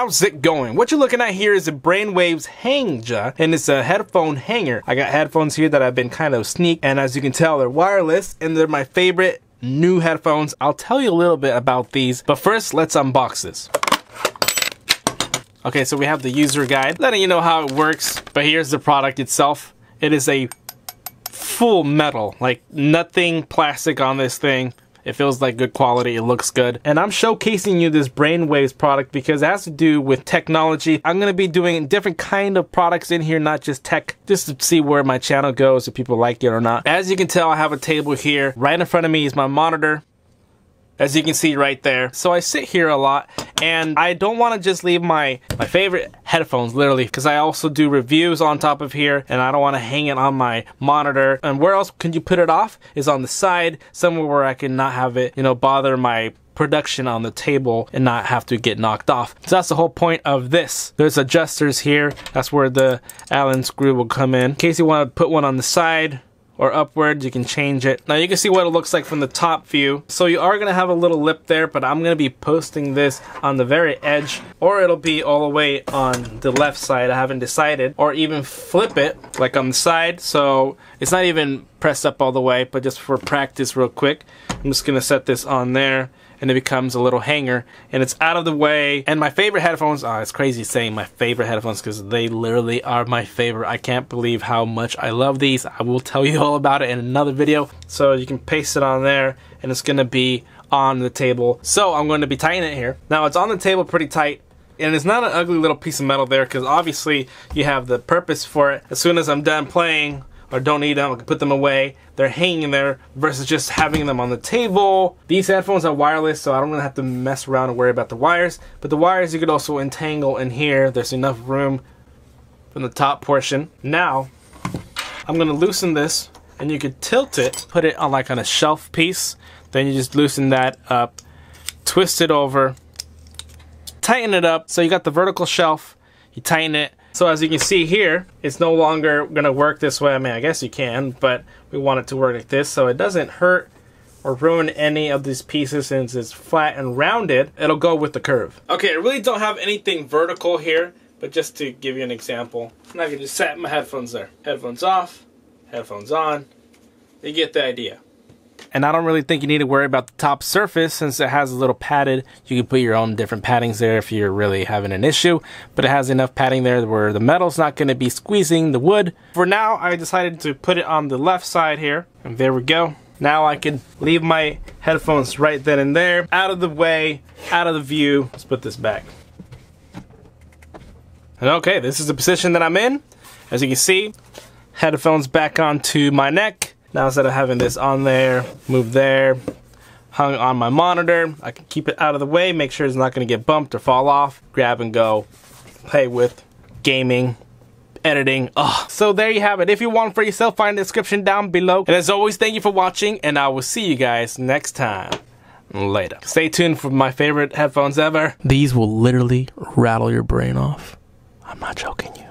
how's it going? What you're looking at here is a Brainwavz Hengja, and it's a headphone hanger. I got headphones here that I've been kind of sneak, and as you can tell, they're wireless, and they're my favorite new headphones. I'll tell you a little bit about these, but first, let's unbox this. Okay, so we have the user guide, letting you know how it works, but here's the product itself. It is a full metal, like nothing plastic on this thing. It feels like good quality, it looks good. And I'm showcasing you this Brainwavz product because it has to do with technology. I'm gonna be doing different kind of products in here, not just tech, just to see where my channel goes, if people like it or not. As you can tell, I have a table here. Right in front of me is my monitor, as you can see right there. So I sit here a lot, and I don't want to just leave my favorite headphones, literally, because I also do reviews on top of here, and I don't want to hang it on my monitor. And where else can you put it off is on the side, somewhere where I can not have it, you know, bother my production on the table and not have to get knocked off. So that's the whole point of this. There's adjusters here. That's where the Allen screw will come in case you want to put one on the side or upwards. You can change it. Now you can see what it looks like from the top view. So you are gonna have a little lip there, but I'm gonna be posting this on the very edge, or it'll be all the way on the left side. I haven't decided. Or even flip it like on the side, so it's not even pressed up all the way, but just for practice real quick, I'm just gonna set this on there, and it becomes a little hanger, and it's out of the way. And my favorite headphones, it's crazy saying my favorite headphones because they literally are my favorite. I can't believe how much I love these. I will tell you all about it in another video. So you can paste it on there, and it's gonna be on the table. So I'm going to be tightening it here. Now it's on the table pretty tight, and it's not an ugly little piece of metal there because obviously you have the purpose for it. As soon as I'm done playing, or don't need them, I can put them away. They're hanging there versus just having them on the table. These headphones are wireless, so I don't really have to mess around and worry about the wires. But the wires you could also entangle in here. There's enough room from the top portion. Now, I'm gonna loosen this, and you could tilt it, put it on like on a shelf piece. Then you just loosen that up, twist it over, tighten it up. So you got the vertical shelf, you tighten it. So as you can see here, it's no longer gonna work this way. I mean, I guess you can, but we want it to work like this so it doesn't hurt or ruin any of these pieces. Since it's flat and rounded, it'll go with the curve. Okay, I really don't have anything vertical here, but just to give you an example, I can just set my headphones there. Headphones off, headphones on. You get the idea. And I don't really think you need to worry about the top surface since it has a little padded. You can put your own different paddings there if you're really having an issue, but it has enough padding there where the metal's not going to be squeezing the wood. For now, I decided to put it on the left side here, and there we go. Now I can leave my headphones right then and there, out of the way, out of the view. Let's put this back. And okay, this is the position that I'm in. As you can see, headphones back onto my neck. Now instead of having this on there, move there, hung on my monitor, I can keep it out of the way, make sure it's not going to get bumped or fall off, grab and go, play with, gaming, editing. So there you have it. If you want for yourself, find the description down below. And as always, thank you for watching, and I will see you guys next time. Later. Stay tuned for my favorite headphones ever. These will literally rattle your brain off. I'm not joking you.